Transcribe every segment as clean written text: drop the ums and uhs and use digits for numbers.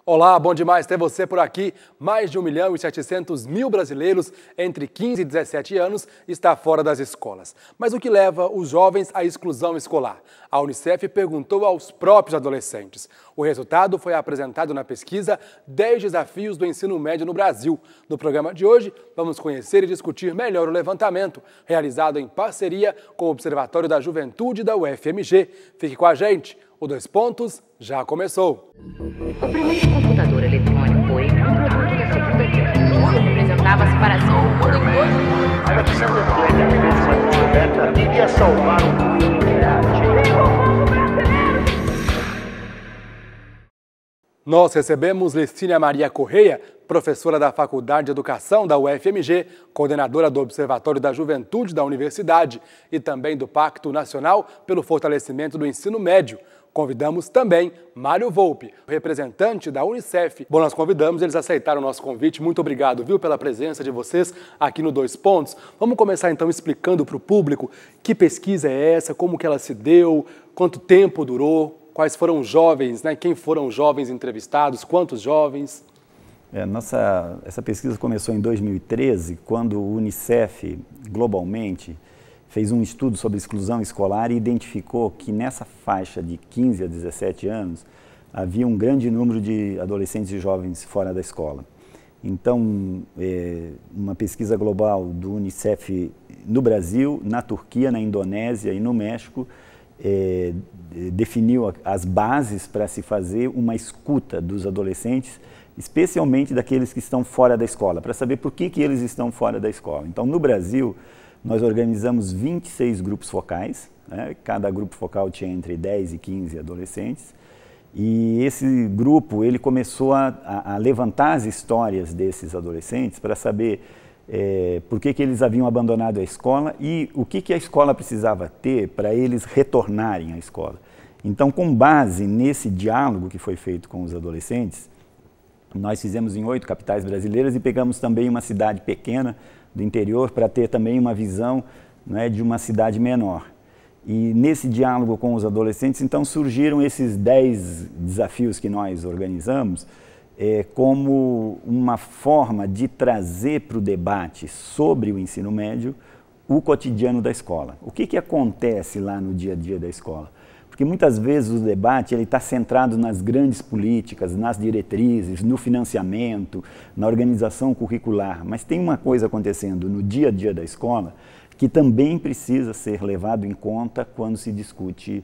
Olá, bom demais ter você por aqui. Mais de 1.700.000 brasileiros entre 15 e 17 anos está fora das escolas. Mas o que leva os jovens à exclusão escolar? A Unicef perguntou aos próprios adolescentes. O resultado foi apresentado na pesquisa 10 desafios do ensino médio no Brasil. No programa de hoje, vamos conhecer e discutir melhor o levantamento, realizado em parceria com o Observatório da Juventude da UFMG. Fique com a gente. O Dois Pontos já começou. O primeiro computador eletrônico foi um produto da Segunda Guerra. Representava a separação do mundo em dois. A descoberta iria salvar o mundo. Nós recebemos Lecínia Maria Correia, professora da Faculdade de Educação da UFMG, coordenadora do Observatório da Juventude da Universidade e também do Pacto Nacional pelo Fortalecimento do Ensino Médio. Convidamos também Mário Volpe, representante da Unicef. Bom, nós convidamos, eles aceitaram o nosso convite. Muito obrigado, viu, pela presença de vocês aqui no Dois Pontos. Vamos começar então explicando para o público que pesquisa é essa, como que ela se deu, quanto tempo durou, quais foram os jovens, né? Quem foram os jovens entrevistados, quantos jovens? Essa pesquisa começou em 2013, quando o Unicef, globalmente, fez um estudo sobre exclusão escolar e identificou que nessa faixa de 15 a 17 anos havia um grande número de adolescentes e jovens fora da escola. Então, uma pesquisa global do Unicef no Brasil, na Turquia, na Indonésia e no México definiu as bases para se fazer uma escuta dos adolescentes, especialmente daqueles que estão fora da escola, para saber por que eles estão fora da escola. Então, no Brasil, nós organizamos 26 grupos focais, né? Cada grupo focal tinha entre 10 e 15 adolescentes, e esse grupo ele começou a levantar as histórias desses adolescentes para saber por que eles haviam abandonado a escola e o que a escola precisava ter para eles retornarem à escola. Então, com base nesse diálogo que foi feito com os adolescentes, nós fizemos em 8 capitais brasileiras e pegamos também uma cidade pequena do interior para ter também uma visão, né, de uma cidade menor. E nesse diálogo com os adolescentes, então, surgiram esses 10 desafios que nós organizamos como uma forma de trazer para o debate sobre o ensino médio o cotidiano da escola. O que acontece lá no dia a dia da escola? Porque muitas vezes o debate está centrado nas grandes políticas, nas diretrizes, no financiamento, na organização curricular, mas tem uma coisa acontecendo no dia a dia da escola que também precisa ser levado em conta quando se discute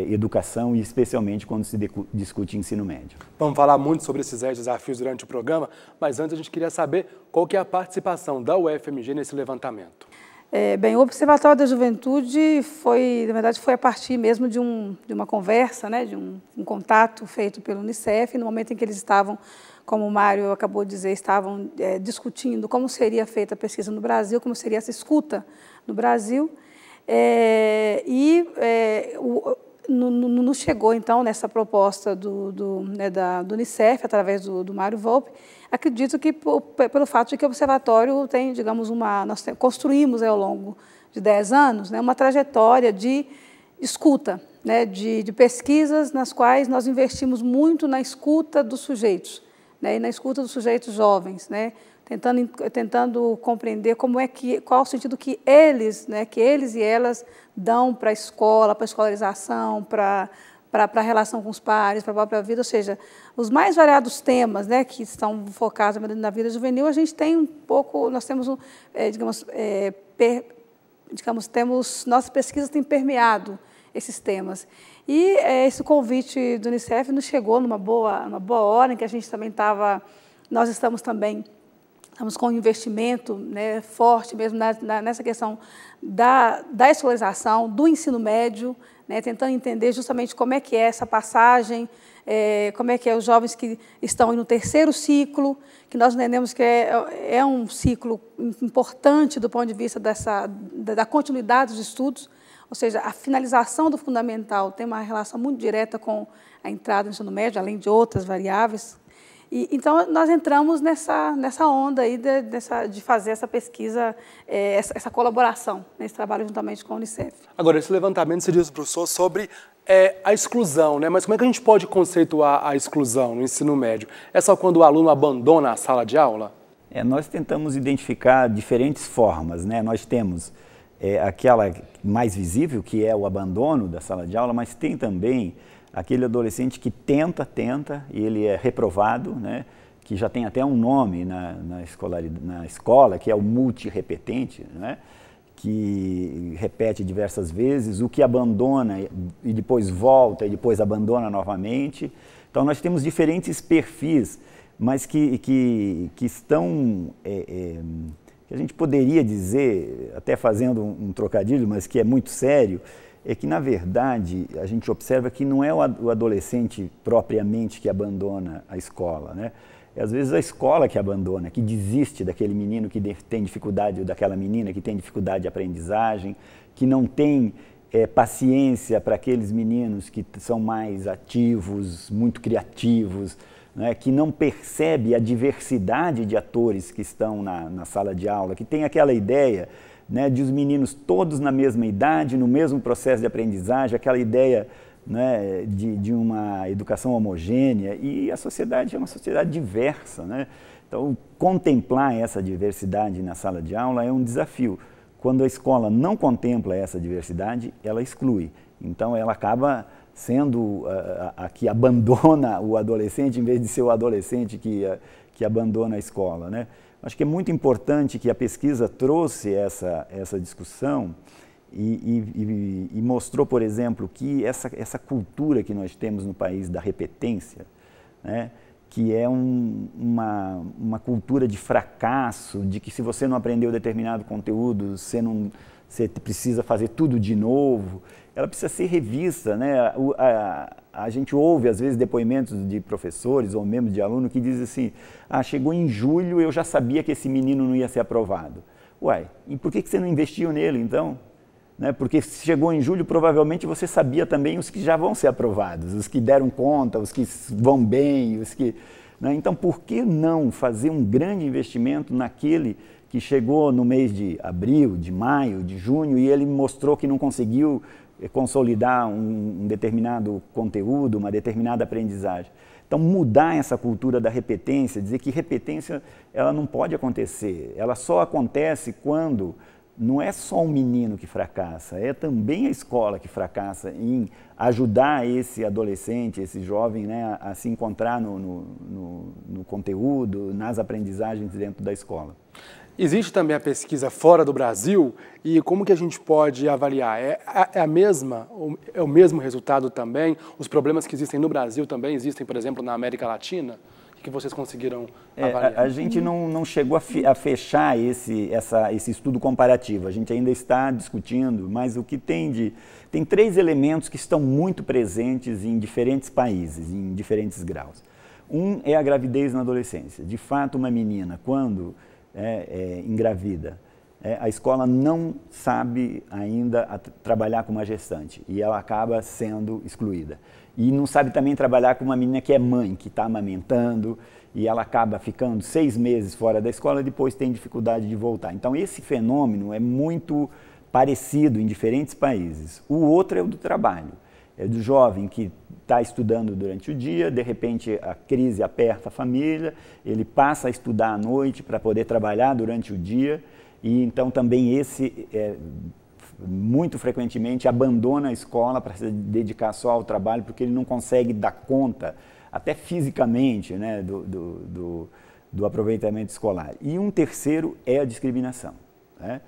educação e especialmente quando se discute ensino médio. Vamos falar muito sobre esses 10 desafios durante o programa, mas antes a gente queria saber qual que é a participação da UFMG nesse levantamento. Bem, o Observatório da Juventude foi, na verdade, foi a partir mesmo de uma conversa, né, de um contato feito pelo Unicef, no momento em que eles estavam, como o Mário acabou de dizer, estavam discutindo como seria feita a pesquisa no Brasil, como seria essa escuta no Brasil, nos chegou, então, nessa proposta do Unicef, através do Mário Volpe. Acredito que pelo fato de que o Observatório tem, digamos, nós construímos ao longo de 10 anos, né, uma trajetória de escuta, né, de pesquisas nas quais nós investimos muito na escuta dos sujeitos, né, e na escuta dos sujeitos jovens, né, tentando compreender qual o sentido que eles e elas dão para a escola, para a escolarização, para a relação com os pares, para a própria vida, ou seja, os mais variados temas, né, que estão focados na vida juvenil, a gente tem um pouco, nós temos, nossas pesquisas têm permeado esses temas. E esse convite do Unicef nos chegou numa boa hora, em que a gente também nós estamos com um investimento, né, forte mesmo nessa questão da escolarização, do ensino médio, né, tentando entender justamente como é que é essa passagem, como é que é os jovens que estão no terceiro ciclo, que nós entendemos que é um ciclo importante do ponto de vista da continuidade dos estudos, ou seja, a finalização do fundamental tem uma relação muito direta com a entrada no ensino médio, além de outras variáveis. Então, nós entramos nessa onda aí de fazer essa pesquisa, essa colaboração, nesse trabalho juntamente com a Unicef. Agora, esse levantamento se debruçou sobre A exclusão, né? Mas como é que a gente pode conceituar a exclusão no ensino médio? É só quando o aluno abandona a sala de aula? Nós tentamos identificar diferentes formas, né? Nós temos aquela mais visível, que é o abandono da sala de aula, mas tem também aquele adolescente que tenta, e ele é reprovado, né? Que já tem até um nome na escola, que é o multirrepetente, né? Que repete diversas vezes, o que abandona e depois volta e depois abandona novamente. Então nós temos diferentes perfis, mas que estão, que a gente poderia dizer, até fazendo um trocadilho, mas que é muito sério, é que na verdade a gente observa que não é o adolescente propriamente que abandona a escola, né? É às vezes a escola que abandona, que desiste daquele menino que tem dificuldade, ou daquela menina que tem dificuldade de aprendizagem, que não tem paciência para aqueles meninos que são mais ativos, muito criativos, né, que não percebe a diversidade de atores que estão na sala de aula, que tem aquela ideia, né, de os meninos todos na mesma idade, no mesmo processo de aprendizagem, aquela ideia, né, de uma educação homogênea, e a sociedade é uma sociedade diversa, né? Então, contemplar essa diversidade na sala de aula é um desafio. Quando a escola não contempla essa diversidade, ela exclui. Então, ela acaba sendo a que abandona o adolescente, em vez de ser o adolescente que abandona a escola, né? Acho que é muito importante que a pesquisa trouxe essa discussão e mostrou, por exemplo, que essa cultura que nós temos no país da repetência, né, que é uma cultura de fracasso, de que se você não aprendeu determinado conteúdo, você precisa fazer tudo de novo, ela precisa ser revista, né? A gente ouve, às vezes, depoimentos de professores ou membros de aluno que dizem assim, chegou em julho, eu já sabia que esse menino não ia ser aprovado. Uai, e por que você não investiu nele, então? Né? Porque se chegou em julho, provavelmente você sabia também os que já vão ser aprovados, os que deram conta, os que vão bem, os que... Né? Então, por que não fazer um grande investimento naquele que chegou no mês de abril, de maio, de junho, e ele mostrou que não conseguiu consolidar um determinado conteúdo, uma determinada aprendizagem? Então, mudar essa cultura da repetência, dizer que repetência ela não pode acontecer, ela só acontece quando não é só um menino que fracassa, é também a escola que fracassa em ajudar esse adolescente, esse jovem, né, a se encontrar no conteúdo, nas aprendizagens dentro da escola. Existe também a pesquisa fora do Brasil e como que a gente pode avaliar? É o mesmo resultado também? Os problemas que existem no Brasil também existem, por exemplo, na América Latina? Que vocês conseguiram avaliar? A gente não chegou a fechar esse estudo comparativo, a gente ainda está discutindo, mas o que tem 3 elementos que estão muito presentes em diferentes países, em diferentes graus. Um é a gravidez na adolescência. De fato, uma menina, quando engravida, a escola não sabe ainda trabalhar com uma gestante e ela acaba sendo excluída. E não sabe também trabalhar com uma menina que é mãe, que está amamentando, e ela acaba ficando 6 meses fora da escola e depois tem dificuldade de voltar. Então, esse fenômeno é muito parecido em diferentes países. O outro é o do trabalho, é do jovem que está estudando durante o dia, de repente a crise aperta a família, ele passa a estudar à noite para poder trabalhar durante o dia, e então também esse muito frequentemente abandona a escola para se dedicar só ao trabalho, porque ele não consegue dar conta, até fisicamente, né, do aproveitamento escolar. E um terceiro é a discriminação, né?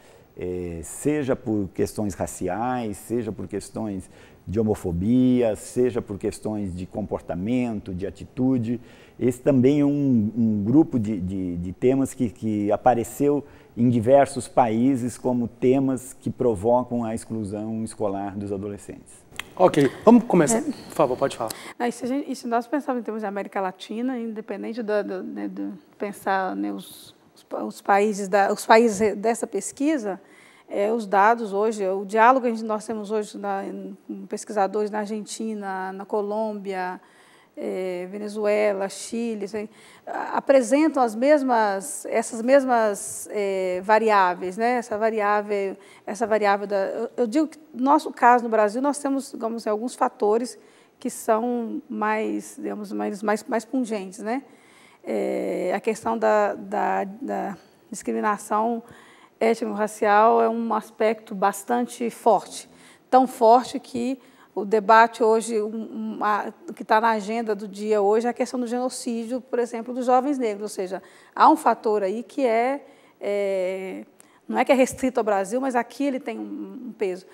Seja por questões raciais, seja por questões de homofobia, seja por questões de comportamento, de atitude. Esse também é um grupo de temas que apareceu em diversos países como temas que provocam a exclusão escolar dos adolescentes. Ok, vamos começar. Por favor, pode falar. E se nós pensarmos em termos de América Latina, independente de pensar, né, os países dessa pesquisa, os dados hoje, o diálogo que nós temos hoje com pesquisadores na Argentina, na Colômbia, Venezuela, Chile, assim, apresentam essas mesmas variáveis, né? Essa variável eu digo que no nosso caso no Brasil nós temos, digamos, alguns fatores que são mais, digamos, mais pungentes, né? A questão da discriminação étnico-racial é um aspecto bastante forte, tão forte que o debate hoje, o que está na agenda do dia hoje é a questão do genocídio, por exemplo, dos jovens negros. Ou seja, há um fator aí que não é que é restrito ao Brasil, mas aqui ele tem um peso.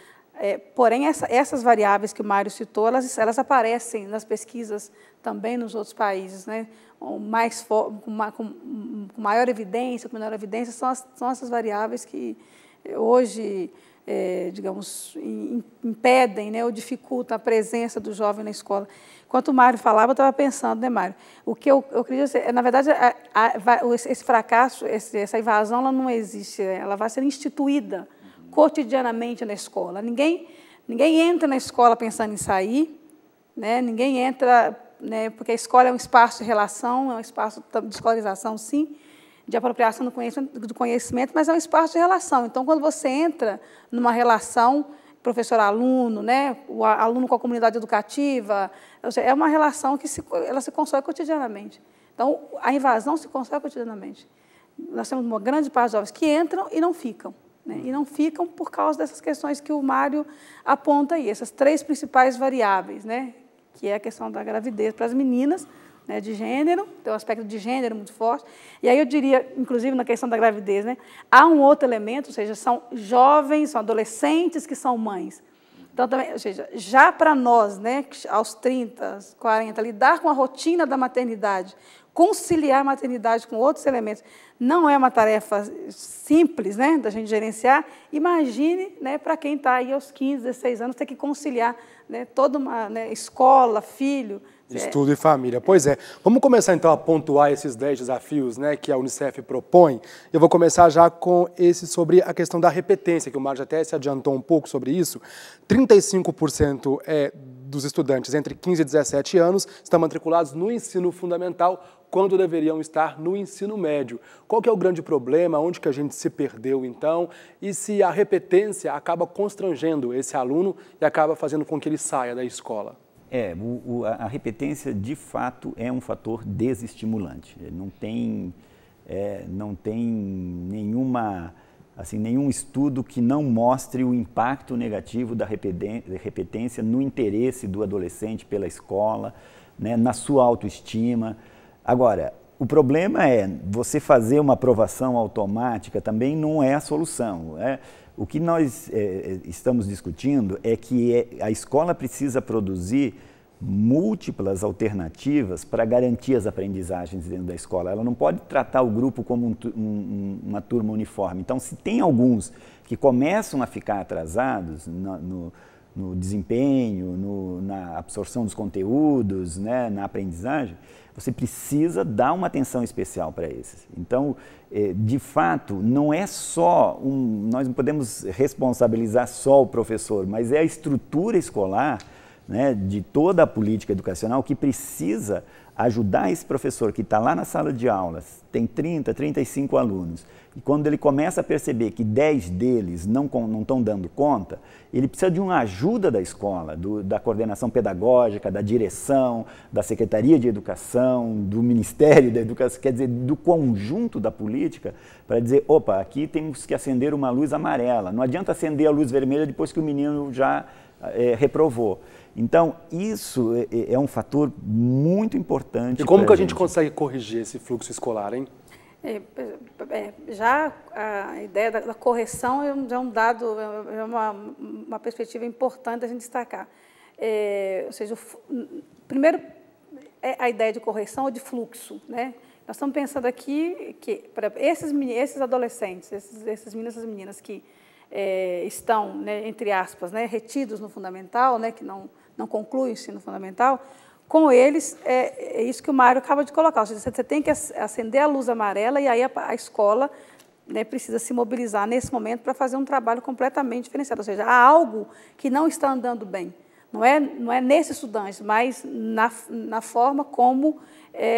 Porém, essas variáveis que o Mário citou, elas aparecem nas pesquisas também nos outros países, né? Com maior evidência, com menor evidência, são essas variáveis que hoje digamos, impedem, né, ou dificultam a presença do jovem na escola. Enquanto o Mário falava, eu estava pensando, né, Mário? O que eu queria dizer, na verdade, esse fracasso, essa invasão, ela não existe, ela vai ser instituída cotidianamente na escola. Ninguém entra na escola pensando em sair, né? Ninguém entra, né, porque a escola é um espaço de relação, é um espaço de escolarização, sim, de apropriação do conhecimento, mas é um espaço de relação. Então, quando você entra numa relação professor-aluno, né, o aluno com a comunidade educativa, é uma relação que ela se constrói cotidianamente. Então, a invasão se constrói cotidianamente. Nós temos uma grande parte de jovens que entram e não ficam, né, e não ficam por causa dessas questões que o Mário aponta aí, essas 3 principais variáveis, né, que é a questão da gravidez para as meninas, né, de gênero, tem um aspecto de gênero muito forte. E aí eu diria, inclusive na questão da gravidez, né, há um outro elemento, ou seja, são jovens, são adolescentes que são mães. Então, também, ou seja, já para nós, né, aos 30, 40, lidar com a rotina da maternidade, conciliar a maternidade com outros elementos, não é uma tarefa simples, né, da gente gerenciar. Imagine, né, para quem está aí aos 15, 16 anos, ter que conciliar, né, toda uma, né, escola, filho, estudo e família. Pois é. Vamos começar, então, a pontuar esses 10 desafios, né, que a Unicef propõe. Eu vou começar já com esse sobre a questão da repetência, que o Mário até se adiantou um pouco sobre isso. 35% dos estudantes entre 15 e 17 anos estão matriculados no ensino fundamental, quando deveriam estar no ensino médio. Qual que é o grande problema? Onde que a gente se perdeu, então? E se a repetência acaba constrangendo esse aluno e acaba fazendo com que ele saia da escola? A repetência, de fato, é um fator desestimulante. Não tem nenhum estudo que não mostre o impacto negativo da repetência no interesse do adolescente pela escola, né, na sua autoestima. Agora, o problema é você fazer uma aprovação automática também não é a solução. O que nós estamos discutindo é que a escola precisa produzir múltiplas alternativas para garantir as aprendizagens dentro da escola. Ela não pode tratar o grupo como uma turma uniforme. Então, se tem alguns que começam a ficar atrasados no desempenho, na absorção dos conteúdos, né, na aprendizagem, você precisa dar uma atenção especial para esses. Então, de fato, não é só nós não podemos responsabilizar só o professor, mas é a estrutura escolar, né, de toda a política educacional que precisa ajudar esse professor que está lá na sala de aulas, tem 30, 35 alunos, e quando ele começa a perceber que 10 deles não estão dando conta, ele precisa de uma ajuda da escola, da coordenação pedagógica, da direção, da Secretaria de Educação, do Ministério da Educação, quer dizer, do conjunto da política, para dizer, opa, aqui temos que acender uma luz amarela, não adianta acender a luz vermelha depois que o menino já reprovou. Então, isso é um fator muito importante. E como que a gente consegue corrigir esse fluxo escolar, hein? Já a ideia da correção é um dado, é uma perspectiva importante da gente destacar. Ou seja, primeiro, a ideia de correção ou de fluxo, né? Nós estamos pensando aqui que para esses adolescentes, esses meninos e essas meninas que estão, né, entre aspas, né, retidos no fundamental, né, que não concluem o ensino fundamental, com eles, é isso que o Mário acaba de colocar. Ou seja, você tem que acender a luz amarela e aí a escola, né, precisa se mobilizar nesse momento para fazer um trabalho completamente diferenciado. Ou seja, há algo que não está andando bem Não é nesse estudante, mas na forma como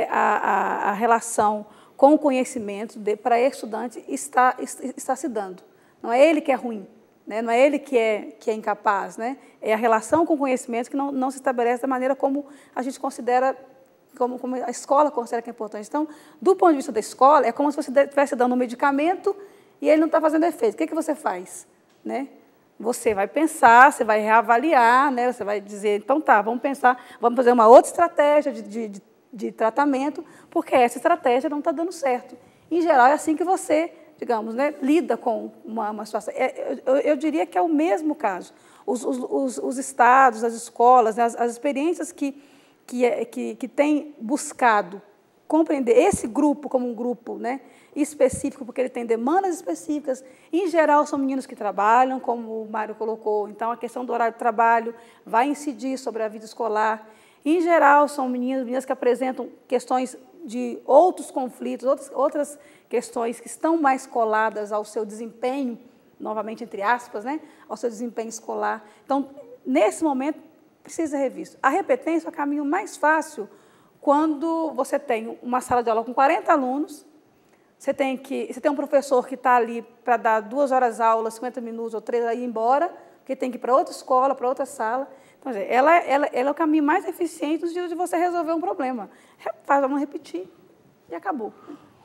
a relação com o conhecimento para esse estudante está se dando. Não é ele que é ruim, né? Não é ele que é incapaz, né? É a relação com o conhecimento que não se estabelece da maneira como a gente considera, como a escola considera que é importante. Então, do ponto de vista da escola, é como se você estivesse dando um medicamento e ele não está fazendo efeito. O que você faz, né? Você vai pensar, você vai reavaliar, né? Você vai dizer, então tá, vamos pensar, vamos fazer uma outra estratégia de tratamento, porque essa estratégia não está dando certo. Em geral, é assim que você, digamos, né, lida com uma situação. Eu diria que é o mesmo caso. Os estados, as escolas, né, as experiências que têm buscado compreender esse grupo como um grupo, né, específico, porque ele tem demandas específicas. Em geral, são meninos que trabalham, como o Mário colocou. Então, a questão do horário de trabalho vai incidir sobre a vida escolar. Em geral, são meninas que apresentam questões de outros conflitos, outras questões que estão mais coladas ao seu desempenho, novamente, entre aspas, né, ao seu desempenho escolar. Então, nesse momento, precisa ser revisto. A repetência é o caminho mais fácil quando você tem uma sala de aula com 40 alunos, você tem um professor que está ali para dar 2 horas de aula, 50 minutos ou 3, aí ir embora, porque tem que ir para outra escola, para outra sala. Então, ela é o caminho mais eficiente de você resolver um problema. Faz aluno repetir e acabou.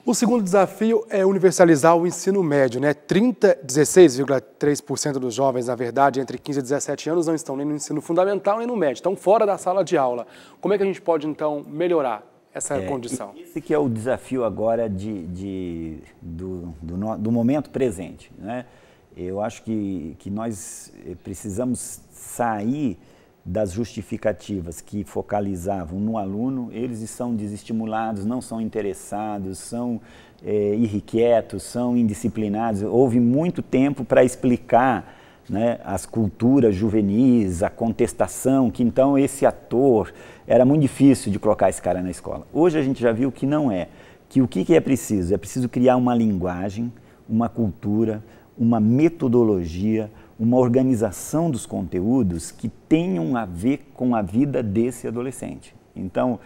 O segundo desafio é universalizar o ensino médio, né? 16,3% dos jovens, na verdade, entre 15 e 17 anos, não estão nem no ensino fundamental nem no médio, estão fora da sala de aula. Como é que a gente pode, então, melhorar essa condição? Esse que é o desafio agora do momento presente, né? Eu acho que nós precisamos sair das justificativas que focalizavam no aluno. Eles são desestimulados, não são interessados, são irrequietos, são indisciplinados. Houve muito tempo para explicar, né, as culturas juvenis, a contestação, que então esse ator era muito difícil de colocar esse cara na escola. Hoje a gente já viu que não é, que o que é preciso? É preciso criar uma linguagem, uma cultura, uma metodologia, uma organização dos conteúdos que tenham a ver com a vida desse adolescente. Então,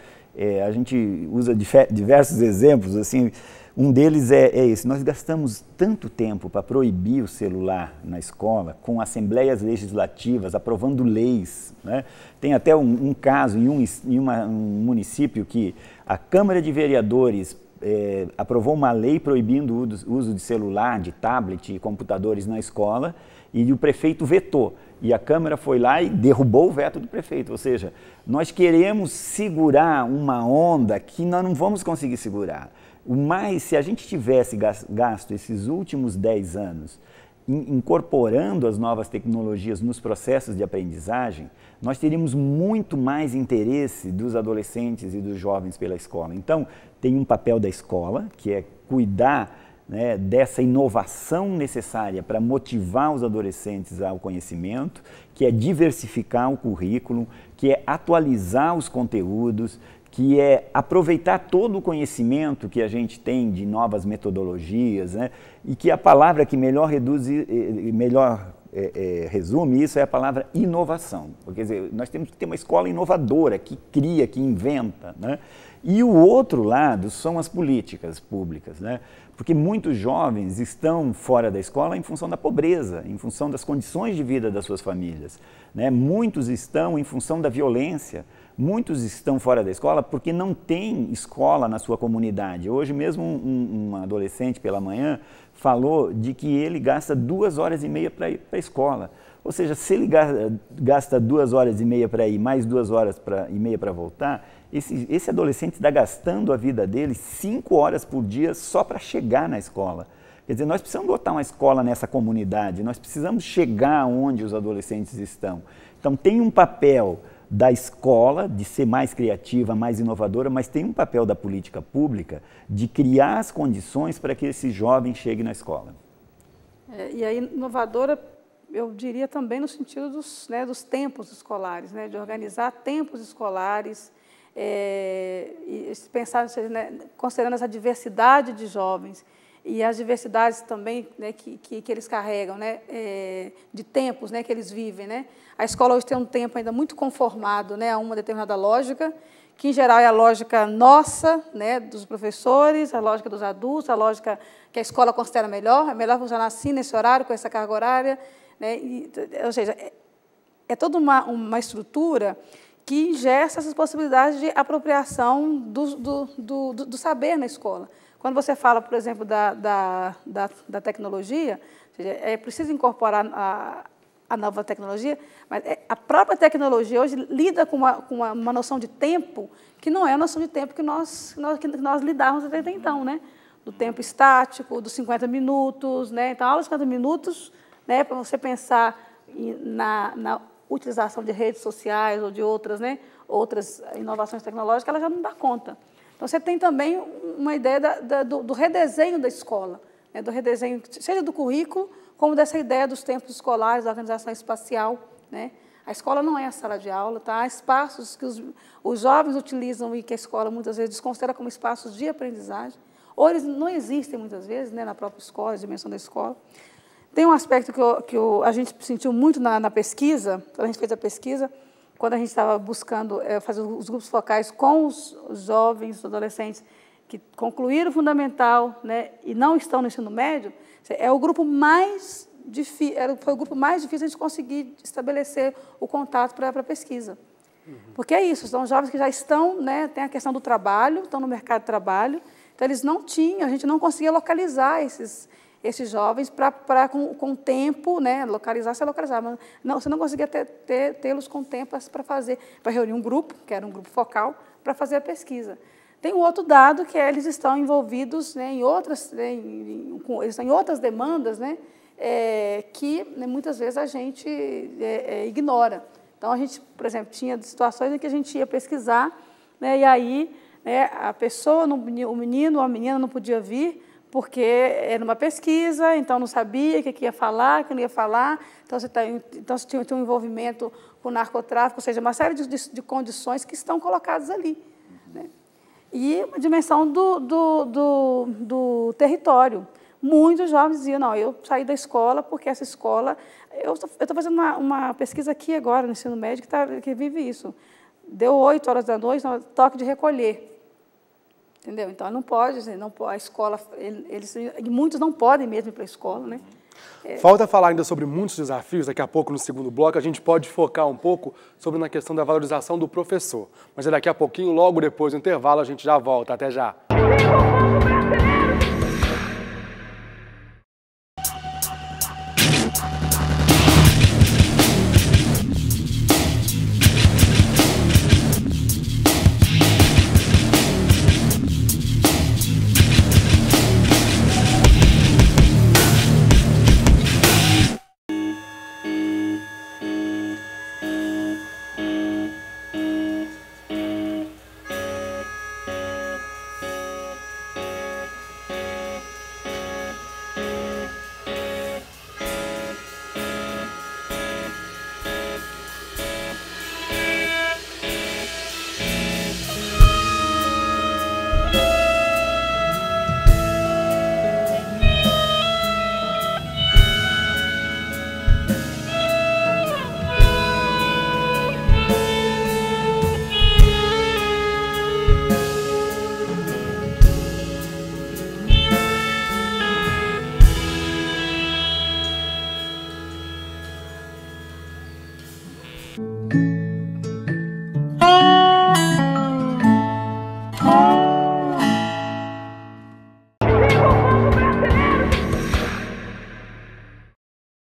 a gente usa diversos exemplos, assim, um deles é esse. Nós gastamos tanto tempo para proibir o celular na escola, com assembleias legislativas, aprovando leis, né? Tem até um caso em um município que a Câmara de Vereadores aprovou uma lei proibindo o uso de celular, de tablet e computadores na escola, e o prefeito vetou. E a Câmara foi lá e derrubou o veto do prefeito. Ou seja, nós queremos segurar uma onda que nós não vamos conseguir segurar. Mas se a gente tivesse gasto esses últimos 10 anos incorporando as novas tecnologias nos processos de aprendizagem, nós teríamos muito mais interesse dos adolescentes e dos jovens pela escola. Então, tem um papel da escola, que é cuidar, né, dessa inovação necessária para motivar os adolescentes ao conhecimento, que é diversificar o currículo, que é atualizar os conteúdos, que é aproveitar todo o conhecimento que a gente tem de novas metodologias, né, e que a palavra que melhor resume isso é a palavra inovação. Quer dizer, nós temos que ter uma escola inovadora, que cria, que inventa, né? E o outro lado são as políticas públicas, né? Porque muitos jovens estão fora da escola em função da pobreza, em função das condições de vida das suas famílias, né? Muitos estão em função da violência, muitos estão fora da escola porque não tem escola na sua comunidade. Hoje mesmo um adolescente pela manhã falou de que ele gasta 2 horas e meia para ir para a escola. Ou seja, se ele gasta 2 horas e meia para ir, mais 2 horas e meia para voltar, esse adolescente está gastando a vida dele 5 horas por dia só para chegar na escola. Quer dizer, nós precisamos botar uma escola nessa comunidade, nós precisamos chegar onde os adolescentes estão. Então, tem um papel da escola de ser mais criativa, mais inovadora, mas tem um papel da política pública de criar as condições para que esse jovem chegue na escola. E a inovadora, eu diria também no sentido dos tempos escolares, né, de organizar tempos escolares, e pensar, considerando essa diversidade de jovens. e as diversidades também, né, que eles carregam, né, de tempos, né, que eles vivem, né. A escola hoje tem um tempo ainda muito conformado, né, a uma determinada lógica, que em geral é a lógica nossa, né, dos professores, a lógica dos adultos, a lógica que a escola considera melhor, é melhor funcionar assim, nesse horário, com essa carga horária, né, ou seja, é toda uma estrutura que ingesta essas possibilidades de apropriação do saber na escola. Quando você fala, por exemplo, da tecnologia, ou seja, é preciso incorporar a nova tecnologia, mas a própria tecnologia hoje lida com uma noção de tempo que não é a noção de tempo que nós lidávamos até então, né? Do tempo estático, dos 50 minutos, né? Então, a aula de 50 minutos, né, para você pensar na utilização de redes sociais ou de outras, né, outras inovações tecnológicas, ela já não dá conta. Então, você tem também uma ideia do redesenho da escola, né, do redesenho, seja do currículo, como dessa ideia dos tempos escolares, da organização espacial, né? A escola não é a sala de aula, tá? Há espaços que os jovens utilizam e que a escola muitas vezes desconsidera como espaços de aprendizagem, ou eles não existem muitas vezes, né, na própria escola, a dimensão da escola. Tem um aspecto que a gente sentiu muito na pesquisa, quando a gente fez a pesquisa, quando a gente estava buscando fazer os grupos focais com os jovens, os adolescentes que concluíram o fundamental, né, e não estão no ensino médio, é o grupo mais difícil, foi o grupo mais difícil de conseguir estabelecer o contato para a pesquisa. Porque é isso, são jovens que já estão, né, tem a questão do trabalho, estão no mercado de trabalho, então eles não tinham, a gente não conseguia localizar esses jovens com o tempo, né, localizar, mas não, você não conseguia tê-los com tempo para reunir um grupo, que era um grupo focal, para fazer a pesquisa. Tem um outro dado que eles estão envolvidos, né, em outras demandas, né, que, né, muitas vezes a gente ignora. Então, a gente, por exemplo, tinha situações em que a gente ia pesquisar, né, e aí, né, a pessoa, o menino ou a menina não podia vir, porque era uma pesquisa, então não sabia o que ia falar, o que não ia falar, então você tinha um envolvimento com o narcotráfico, ou seja, uma série de condições que estão colocadas ali, né? E uma dimensão do território. Muitos jovens diziam, não, eu saí da escola porque essa escola... Eu estou fazendo uma pesquisa aqui agora, no ensino médio, que vive isso. Deu 8 horas da noite, toque de recolher. Entendeu? Então, não pode, a escola, muitos não podem mesmo ir para a escola, né? Falta falar ainda sobre muitos desafios, daqui a pouco no segundo bloco a gente pode focar um pouco sobre na questão da valorização do professor. Mas daqui a pouquinho, logo depois do intervalo, a gente já volta. Até já!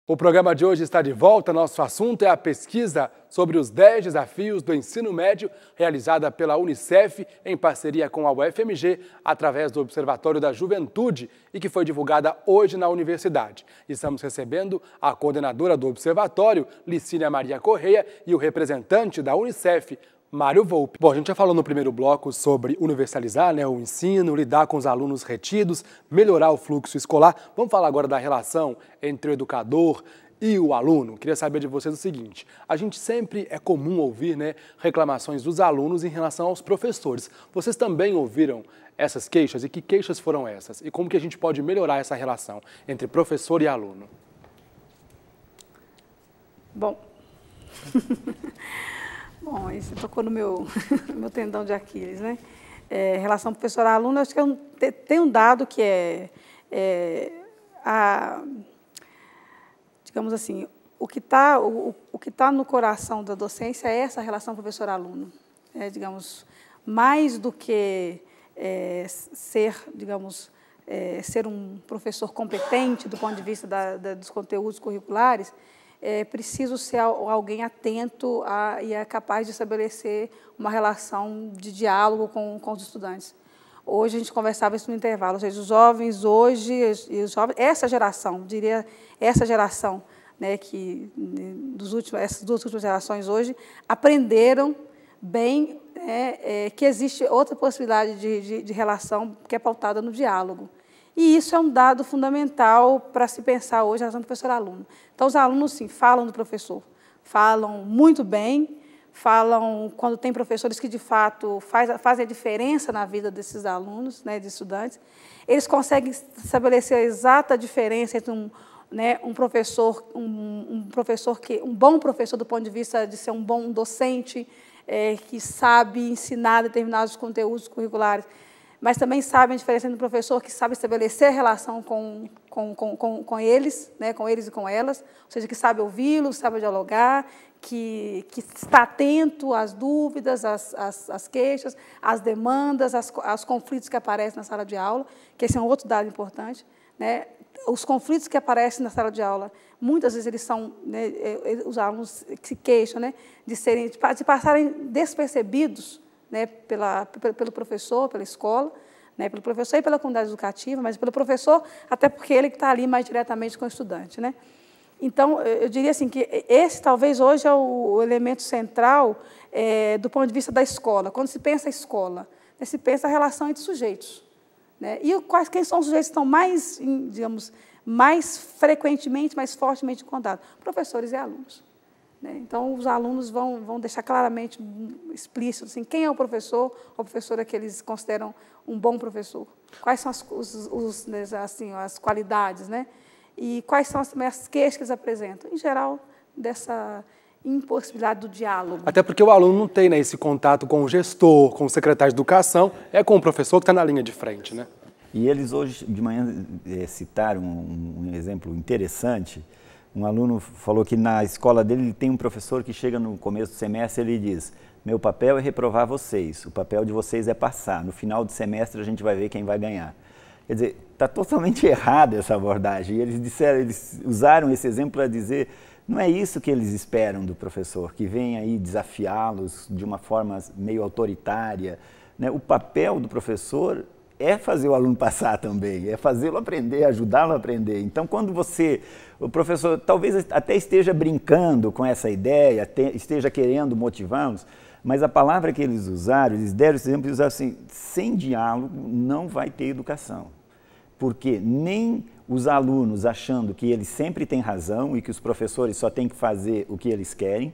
O programa de hoje está de volta. Nosso assunto é a pesquisa sobre os 10 desafios do ensino médio, realizada pela Unicef em parceria com a UFMG, através do Observatório da Juventude, e que foi divulgada hoje na universidade. Estamos recebendo a coordenadora do Observatório, Licínia Maria Correia, e o representante da Unicef, Mário Volpe. Bom, a gente já falou no primeiro bloco sobre universalizar, né, o ensino, lidar com os alunos retidos, melhorar o fluxo escolar. Vamos falar agora da relação entre o educador e o aluno. Queria saber de vocês o seguinte, a gente sempre é comum ouvir, né, reclamações dos alunos em relação aos professores. Vocês também ouviram essas queixas e que queixas foram essas? E como que a gente pode melhorar essa relação entre professor e aluno? Bom, bom, isso tocou no meu tendão de Aquiles, né? Relação professor-aluno, acho que tem um dado que digamos assim, o que tá no coração da docência é essa relação professor-aluno. Digamos, mais do que ser um professor competente do ponto de vista dos conteúdos curriculares, é preciso ser alguém atento e é capaz de estabelecer uma relação de diálogo com os estudantes. Hoje a gente conversava isso no intervalo, ou seja, os jovens hoje, essa geração, né, essas duas últimas gerações hoje, aprenderam bem que existe outra possibilidade de relação que é pautada no diálogo. E isso é um dado fundamental para se pensar hoje a relação professor-aluno. Então, os alunos, sim, falam do professor, falam muito bem, falam quando tem professores que, de fato, fazem a diferença na vida desses alunos, né, de estudantes. Eles conseguem estabelecer a exata diferença entre um bom professor do ponto de vista de ser um bom docente, que sabe ensinar determinados conteúdos curriculares, mas também sabe a diferença entre um professor que sabe estabelecer relação com eles, né, com eles e com elas, ou seja, que sabe ouvi-los, sabe dialogar, que está atento às dúvidas, às queixas, às demandas, aos conflitos que aparecem na sala de aula, que esse é um outro dado importante, né? Os conflitos que aparecem na sala de aula, muitas vezes eles são, né, os alunos se queixam, né, de passarem despercebidos, né, pelo professor, pela escola, né, pelo professor e pela comunidade educativa, mas pelo professor, até porque ele está ali mais diretamente com o estudante, né? Então, eu diria assim que esse talvez hoje é o elemento central do ponto de vista da escola. Quando se pensa a escola, né, se pensa a relação entre sujeitos, né? E quem são os sujeitos que estão mais, digamos, mais frequentemente, mais fortemente em contato? Professores e alunos. Então, os alunos vão deixar claramente explícito assim, quem é o professor ou a professora que eles consideram um bom professor. Quais são as qualidades, né? E quais são as queixas que eles apresentam. Em geral, dessa impossibilidade do diálogo. Até porque o aluno não tem, né, esse contato com o gestor, com o secretário de educação, é com o professor que está na linha de frente, né? E eles hoje de manhã citaram um exemplo interessante. Um aluno falou que na escola dele ele tem um professor que chega no começo do semestre e ele diz: meu papel é reprovar vocês, o papel de vocês é passar, no final do semestre a gente vai ver quem vai ganhar. Quer dizer, está totalmente errada essa abordagem. E eles usaram esse exemplo para dizer, não é isso que eles esperam do professor, que vem aí desafiá-los de uma forma meio autoritária, né? O papel do professor é fazer o aluno passar também, é fazê-lo aprender, ajudá-lo a aprender. Então, quando o professor talvez até esteja brincando com essa ideia, esteja querendo motivá-los, mas a palavra que eles usaram, eles deram esse exemplo, eles usaram assim, sem diálogo não vai ter educação. Porque nem os alunos achando que eles sempre têm razão e que os professores só têm que fazer o que eles querem,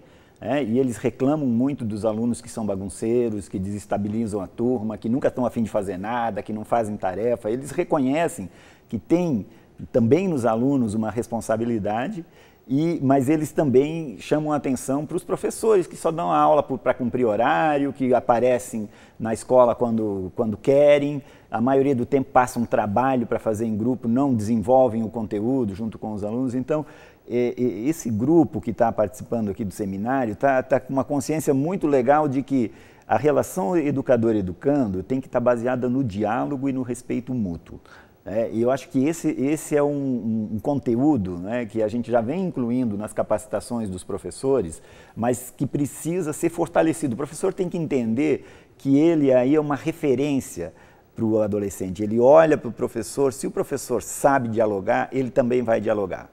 e eles reclamam muito dos alunos que são bagunceiros, que desestabilizam a turma, que nunca estão a fim de fazer nada, que não fazem tarefa. Eles reconhecem que tem também nos alunos uma responsabilidade, mas eles também chamam a atenção para os professores que só dão a aula para cumprir horário, que aparecem na escola quando querem, a maioria do tempo passam um trabalho para fazer em grupo, não desenvolvem o conteúdo junto com os alunos. Então, esse grupo que está participando aqui do seminário está com uma consciência muito legal de que a relação educador-educando tem que estar baseada no diálogo e no respeito mútuo. E eu acho que esse é um conteúdo, né, que a gente já vem incluindo nas capacitações dos professores, mas que precisa ser fortalecido. O professor tem que entender que ele aí é uma referência para o adolescente. Ele olha para o professor, se o professor sabe dialogar, ele também vai dialogar.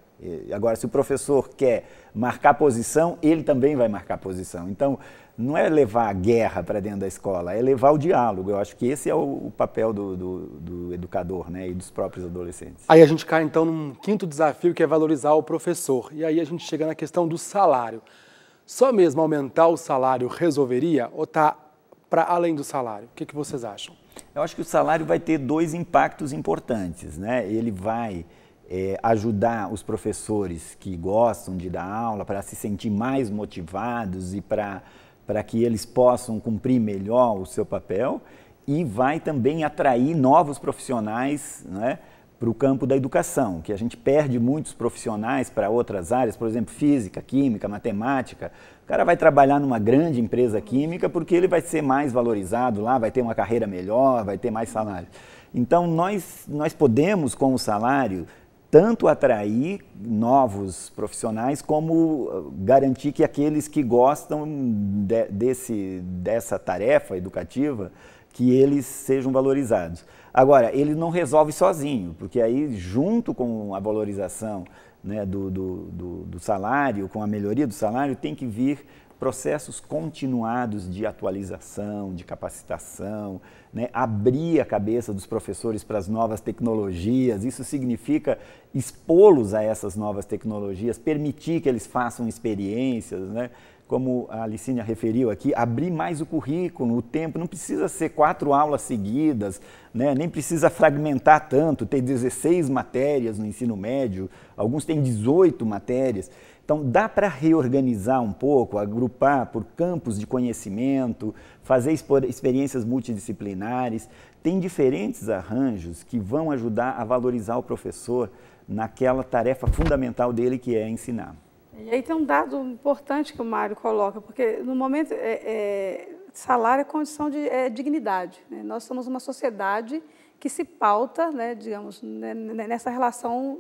Agora, se o professor quer marcar posição, ele também vai marcar posição. Então, não é levar a guerra para dentro da escola, é levar o diálogo. Eu acho que esse é o papel do educador, né, e dos próprios adolescentes. Aí a gente cai então num quinto desafio, que é valorizar o professor. E aí a gente chega na questão do salário. Só mesmo aumentar o salário resolveria ou está para além do salário? O que vocês acham? Eu acho que o salário vai ter dois impactos importantes, né? Ele vai ajudar os professores que gostam de dar aula para se sentir mais motivados e para que eles possam cumprir melhor o seu papel, e vai também atrair novos profissionais, né, para o campo da educação, que a gente perde muitos profissionais para outras áreas, por exemplo, física, química, matemática. O cara vai trabalhar numa grande empresa química porque ele vai ser mais valorizado lá, vai ter uma carreira melhor, vai ter mais salário. Então, nós podemos, com o salário, tanto atrair novos profissionais, como garantir que aqueles que gostam dessa tarefa educativa, que eles sejam valorizados. Agora, ele não resolve sozinho, porque aí, junto com a valorização, né, do salário, com a melhoria do salário, tem que vir processos continuados de atualização, de capacitação, né, abrir a cabeça dos professores para as novas tecnologias. Isso significa expô-los a essas novas tecnologias, permitir que eles façam experiências, né? Como a Licínia referiu aqui, abrir mais o currículo, o tempo, não precisa ser 4 aulas seguidas, né? Nem precisa fragmentar tanto, ter 16 matérias no ensino médio, alguns têm 18 matérias. Então, dá para reorganizar um pouco, agrupar por campos de conhecimento, fazer experiências multidisciplinares. Tem diferentes arranjos que vão ajudar a valorizar o professor naquela tarefa fundamental dele, que é ensinar. E aí tem um dado importante que o Mário coloca, porque no momento salário é condição de dignidade, né? Nós somos uma sociedade que se pauta, né, digamos, nessa relação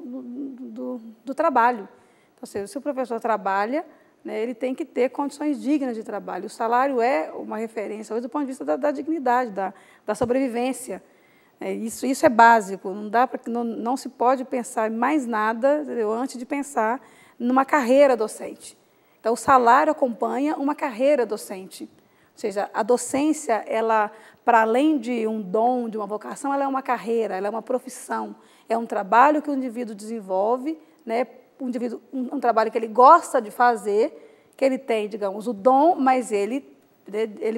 do trabalho. Então, seja, se o professor trabalha, né, ele tem que ter condições dignas de trabalho. O salário é uma referência, hoje, do ponto de vista da dignidade, da sobrevivência. Isso é básico, não se pode pensar em mais nada, entendeu, antes de pensar numa carreira docente. Então, o salário acompanha uma carreira docente. Ou seja, a docência, ela, para além de um dom, de uma vocação, ela é uma carreira, ela é uma profissão. É um trabalho que o indivíduo desenvolve, né, um trabalho que ele gosta de fazer, que ele tem, digamos, o dom, mas ele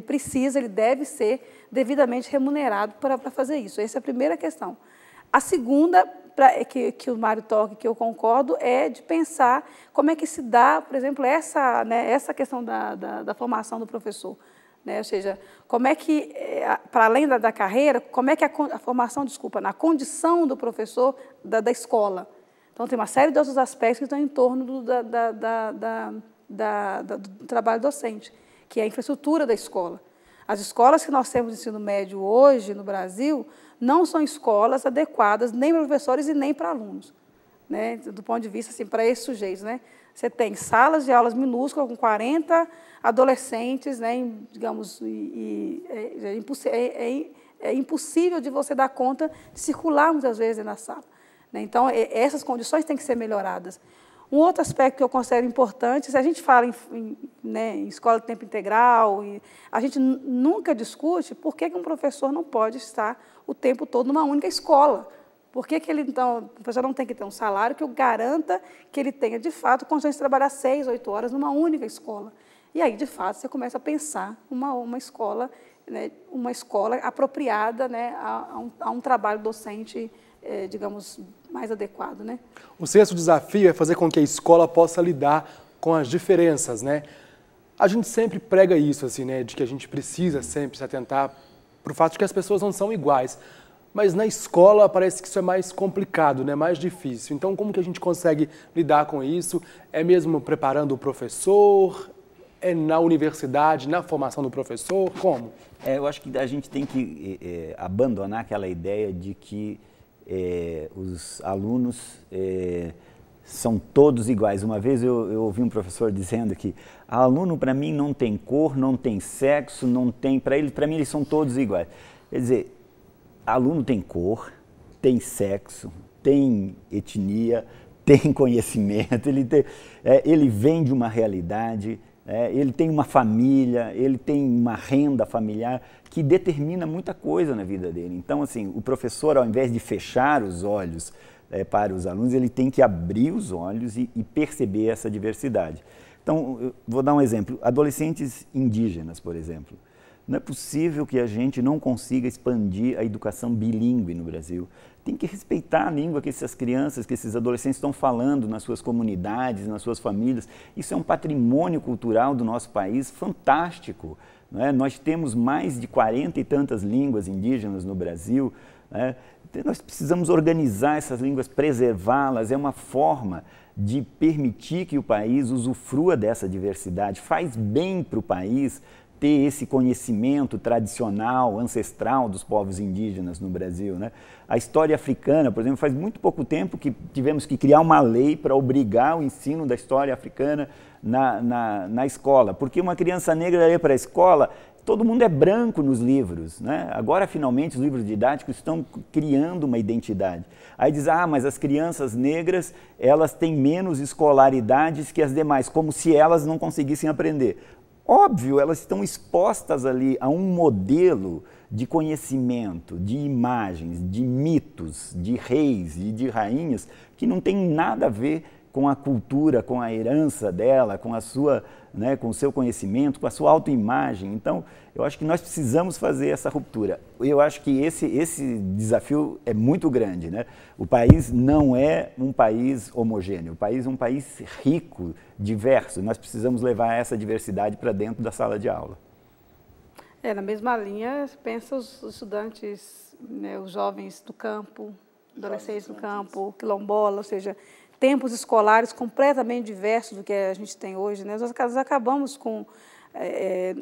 precisa, ele deve ser devidamente remunerado para fazer isso. Essa é a primeira questão. A segunda, que o Mário toca, que eu concordo, é de pensar como é que se dá, por exemplo, essa questão da formação do professor. Né? Ou seja, como é que, para além da carreira, como é que a formação, na condição do professor da escola. Então, tem uma série de outros aspectos que estão em torno do trabalho docente, que é a infraestrutura da escola. As escolas que nós temos de ensino médio hoje no Brasil não são escolas adequadas nem para professores e nem para alunos, né? Do ponto de vista, assim, para esses sujeitos, né? Você tem salas de aulas minúsculas com 40 adolescentes, né? Digamos, é impossível de você dar conta de circular muitas vezes na sala, né? Então, essas condições têm que ser melhoradas. Um outro aspecto que eu considero importante, se a gente fala em escola de tempo integral, a gente nunca discute por que um professor não pode estar o tempo todo numa única escola. Por que então, o professor não tem que ter um salário que o garanta que ele tenha, de fato, condições de trabalhar 6, 8 horas numa única escola? E aí, de fato, você começa a pensar uma escola, né, uma escola apropriada, né, a um trabalho docente, digamos, mais adequado, né? O sexto desafio é fazer com que a escola possa lidar com as diferenças, né? A gente sempre prega isso, assim, né, de que a gente precisa sempre se atentar para o fato de que as pessoas não são iguais. Mas na escola parece que isso é mais complicado, né, mais difícil. Então, como que a gente consegue lidar com isso? É mesmo preparando o professor? É na universidade, na formação do professor? Como? Eu acho que a gente tem que abandonar aquela ideia de que os alunos são todos iguais. Uma vez eu ouvi um professor dizendo que aluno, para mim, não tem cor, não tem sexo, não tem... Para mim, eles são todos iguais. Quer dizer, aluno tem cor, tem sexo, tem etnia, tem conhecimento, ele vem de uma realidade, ele tem uma família, ele tem uma renda familiar que determina muita coisa na vida dele. Então, assim, o professor, ao invés de fechar os olhos para os alunos, ele tem que abrir os olhos e perceber essa diversidade. Então, eu vou dar um exemplo. Adolescentes indígenas, por exemplo. Não é possível que a gente não consiga expandir a educação bilíngue no Brasil. Tem que respeitar a língua que essas crianças, que esses adolescentes estão falando nas suas comunidades, nas suas famílias. Isso é um patrimônio cultural do nosso país fantástico. Não é? Nós temos mais de 40 e tantas línguas indígenas no Brasil. Né? Nós precisamos organizar essas línguas, preservá-las. É uma forma de permitir que o país usufrua dessa diversidade. Faz bem para o país ter esse conhecimento tradicional, ancestral dos povos indígenas no Brasil. Né? A história africana, por exemplo, faz muito pouco tempo que tivemos que criar uma lei para obrigar o ensino da história africana na escola, porque uma criança negra ia para a escola, todo mundo é branco nos livros. Né? Agora, finalmente, os livros didáticos estão criando uma identidade. Aí diz, mas as crianças negras, elas têm menos escolaridades que as demais, como se elas não conseguissem aprender. Óbvio, elas estão expostas ali a um modelo de conhecimento, de imagens, de mitos, de reis e de rainhas que não tem nada a ver com a cultura, com a herança dela, com a sua, né, com o seu conhecimento, com a sua autoimagem. Então, eu acho que nós precisamos fazer essa ruptura. Eu acho que esse desafio é muito grande. Né? O país não é um país homogêneo, o país é um país rico, diverso. Nós precisamos levar essa diversidade para dentro da sala de aula. Na mesma linha, pensa os estudantes, né, os jovens do campo, adolescentes do campo, quilombola, ou seja, tempos escolares completamente diversos do que a gente tem hoje. Né? Nós acabamos com,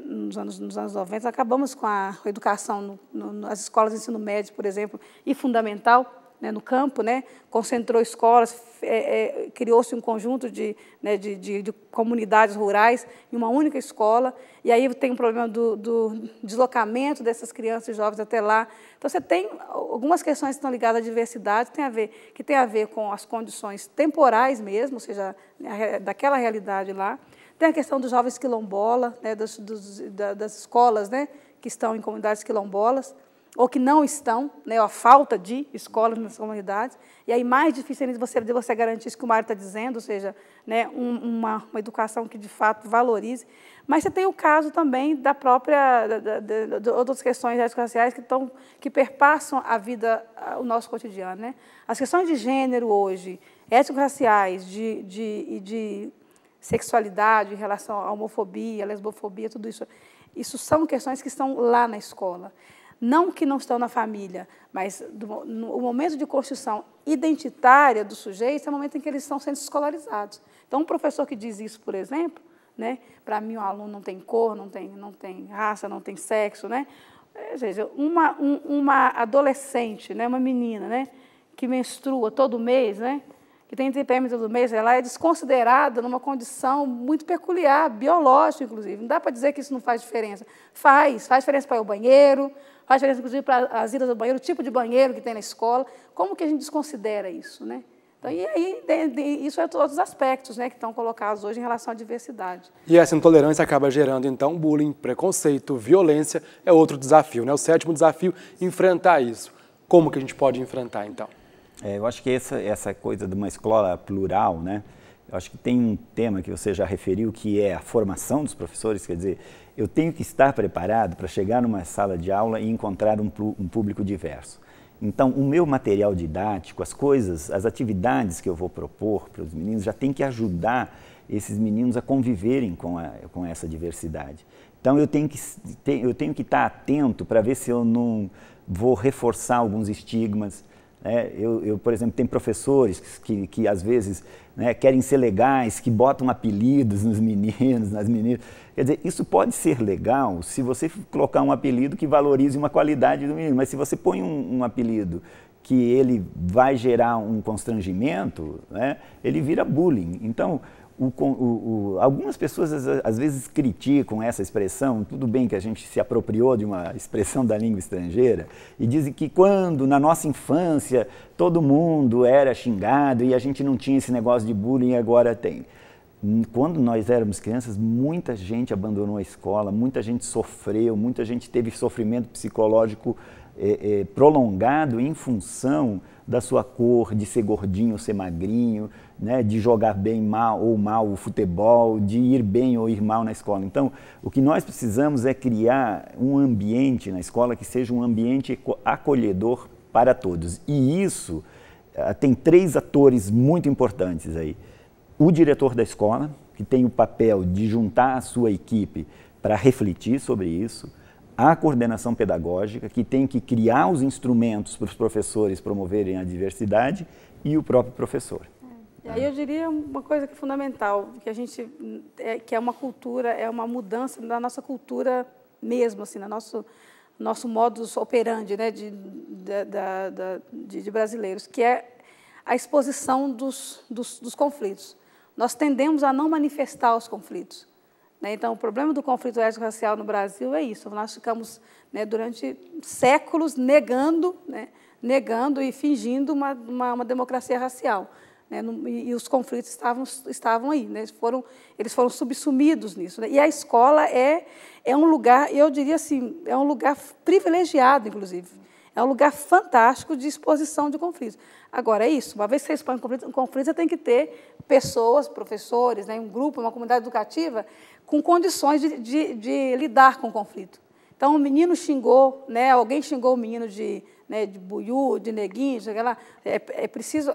nos anos 90, acabamos com a educação nas escolas de ensino médio, por exemplo, e fundamental, né, no campo, né? Concentrou escolas, criou-se um conjunto de comunidades rurais em uma única escola, e aí tem um problema do deslocamento dessas crianças e jovens até lá. Então, você tem algumas questões que estão ligadas à diversidade, que tem a ver com as condições temporais mesmo, ou seja, daquela realidade lá. Tem a questão dos jovens quilombola, né, das escolas, né, que estão em comunidades quilombolas, ou que não estão, né, a falta de escolas nas comunidades, e aí mais difícil ainda de você garantir isso que o Mário está dizendo, ou seja, né, uma educação que de fato valorize. Mas você tem o caso também da própria, de outras questões étnico-raciais que perpassam a vida, o nosso cotidiano. Né? As questões de gênero hoje, étnico-raciais, de sexualidade em relação à homofobia, à lesbofobia, tudo isso, isso são questões que estão lá na escola. Não que não estão na família, mas o momento de construção identitária do sujeito é o momento em que eles estão sendo escolarizados. Então, um professor que diz isso, por exemplo, né, para mim, um aluno não tem cor, não tem raça, não tem sexo, né? Ou seja, uma adolescente, né, uma menina, né, que menstrua todo mês, né, que tem TPM todo mês, ela é desconsiderada numa condição muito peculiar, biológica, inclusive. Não dá para dizer que isso não faz diferença. Faz diferença para ir ao banheiro, faz diferença, inclusive, para as idas ao banheiro, o tipo de banheiro que tem na escola. Como que a gente desconsidera isso, né? Então, e aí, isso é todos os aspectos, né, que estão colocados hoje em relação à diversidade. E essa intolerância acaba gerando, então, bullying, preconceito, violência, é outro desafio, né? O 7º desafio, enfrentar isso. Como que a gente pode enfrentar, então? Eu acho que essa coisa de uma escola plural, né? Eu acho que tem um tema que você já referiu, que é a formação dos professores, quer dizer, eu tenho que estar preparado para chegar numa sala de aula e encontrar um público diverso. Então, o meu material didático, as atividades que eu vou propor para os meninos, já tem que ajudar esses meninos a conviverem com essa diversidade. Então, eu tenho que estar atento para ver se eu não vou reforçar alguns estigmas. Eu, por exemplo, tenho professores que às vezes, né, querem ser legais, que botam apelidos nos meninos, nas meninas. Quer dizer, isso pode ser legal se você colocar um apelido que valorize uma qualidade do menino, mas se você põe um apelido que ele vai gerar um constrangimento, né, ele vira bullying. Então, algumas pessoas às vezes criticam essa expressão, tudo bem que a gente se apropriou de uma expressão da língua estrangeira, e dizem que quando, na nossa infância, todo mundo era xingado e a gente não tinha esse negócio de bullying e agora tem. Quando nós éramos crianças, muita gente abandonou a escola, muita gente sofreu, muita gente teve sofrimento psicológico prolongado em função da sua cor, de ser gordinho ou ser magrinho, né, de jogar bem mal ou mal o futebol, de ir bem ou ir mal na escola. Então, o que nós precisamos é criar um ambiente na escola que seja um ambiente acolhedor para todos. E isso tem 3 atores muito importantes aí. O diretor da escola, que tem o papel de juntar a sua equipe para refletir sobre isso, a coordenação pedagógica, que tem que criar os instrumentos para os professores promoverem a diversidade, e o próprio professor. E aí eu diria uma coisa que é fundamental, que a gente que é uma cultura, é uma mudança da nossa cultura mesmo, assim, no nosso modus operandi, né, de brasileiros, que é a exposição dos conflitos. Nós tendemos a não manifestar os conflitos. Então, o problema do conflito étnico-racial no Brasil é isso. Nós ficamos, né, durante séculos negando e fingindo uma democracia racial. Né, e os conflitos estavam aí, né, eles foram subsumidos nisso. Né, e a escola é um lugar, eu diria assim, é um lugar privilegiado, inclusive. É um lugar fantástico de exposição de conflitos. Agora, é isso, uma vez que você expõe um conflito, você tem que ter pessoas, professores, né, um grupo, uma comunidade educativa, com condições de lidar com o conflito. Então, o menino xingou, né, alguém xingou o menino de buiú, de neguinho, sei lá, é preciso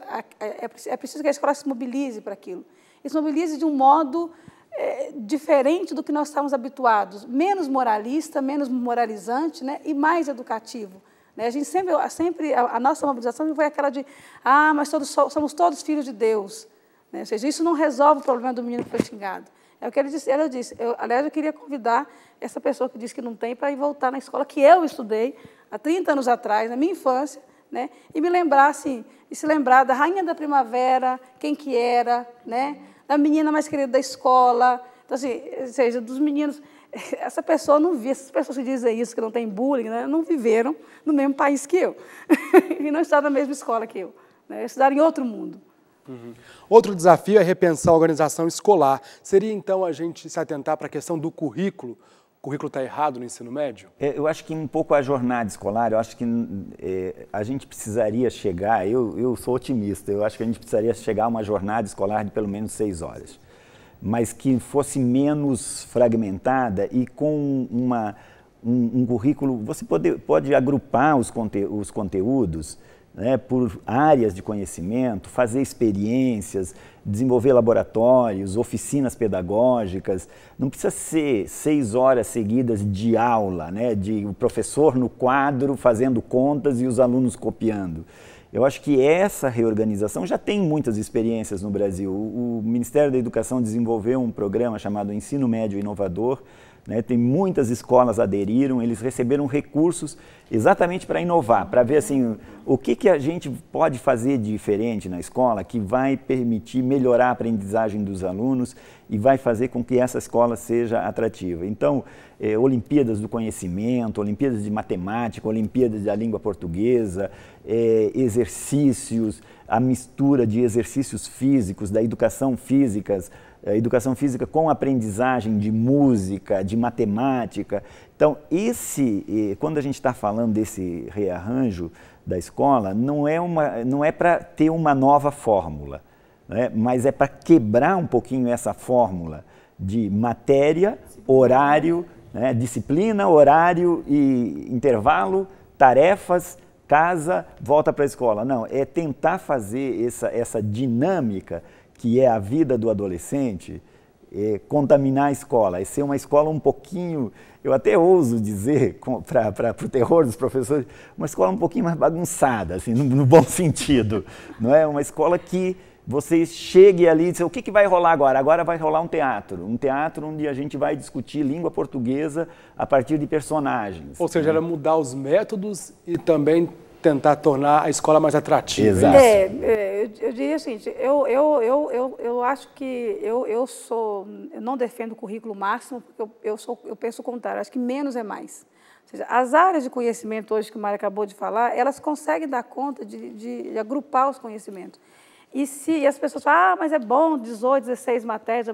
que a escola se mobilize para aquilo. E se mobilize de um modo diferente do que nós estamos habituados, menos moralista, menos moralizante, né, e mais educativo. A gente a nossa mobilização foi aquela de, mas somos todos filhos de Deus. Né? Ou seja, isso não resolve o problema do menino que foi xingado. É o que ele disse. Aliás, eu queria convidar essa pessoa que disse que não tem para ir voltar na escola que eu estudei há 30 anos atrás, na minha infância, né? E me lembrar, assim, e se lembrar da rainha da primavera, quem que era, né? Da menina mais querida da escola. Então, assim, ou seja, dos meninos... Essa pessoa não via, essas pessoas que dizem isso, que não tem bullying, né, não viveram no mesmo país que eu. E não estudaram na mesma escola que eu. Né, estudaram em outro mundo. Uhum. Outro desafio é repensar a organização escolar. Seria, então, a gente se atentar para a questão do currículo? O currículo está errado no ensino médio? Eu acho que um pouco a jornada escolar, eu acho que a gente precisaria chegar, eu sou otimista, eu acho que a gente precisaria chegar a uma jornada escolar de pelo menos 6 horas. Mas que fosse menos fragmentada e com um currículo... Você pode agrupar os conteúdos, né, por áreas de conhecimento, fazer experiências, desenvolver laboratórios, oficinas pedagógicas. Não precisa ser 6 horas seguidas de aula, né, de o professor no quadro fazendo contas e os alunos copiando. Eu acho que essa reorganização já tem muitas experiências no Brasil. O Ministério da Educação desenvolveu um programa chamado Ensino Médio Inovador, né? Tem muitas escolas aderiram, eles receberam recursos exatamente para inovar, para ver assim, o que a gente pode fazer de diferente na escola que vai permitir melhorar a aprendizagem dos alunos e vai fazer com que essa escola seja atrativa. Então, Olimpíadas do Conhecimento, Olimpíadas de Matemática, Olimpíadas da Língua Portuguesa, exercícios, a mistura de exercícios físicos, da educação física com aprendizagem de música, de matemática. Então, quando a gente está falando desse rearranjo da escola, não é para ter uma nova fórmula, né? Mas é para quebrar um pouquinho essa fórmula de matéria, horário, né? Disciplina, horário e intervalo, tarefas, casa, volta para a escola. Não, é tentar fazer essa dinâmica que é a vida do adolescente, contaminar a escola, é ser uma escola um pouquinho, eu até ouso dizer, para o terror dos professores, uma escola um pouquinho mais bagunçada, assim, no bom sentido, não é? Uma escola que você chegue ali e diz, o que vai rolar agora? Agora vai rolar um teatro onde a gente vai discutir língua portuguesa a partir de personagens. Ou seja, era mudar os métodos e também tentar tornar a escola mais atrativa. Exato. Eu diria o seguinte, eu acho que eu não defendo o currículo máximo, porque eu penso o contrário, acho que menos é mais. Ou seja, as áreas de conhecimento hoje que o Mário acabou de falar, elas conseguem dar conta de agrupar os conhecimentos. E as pessoas falam, mas é bom, 18, 16 matérias,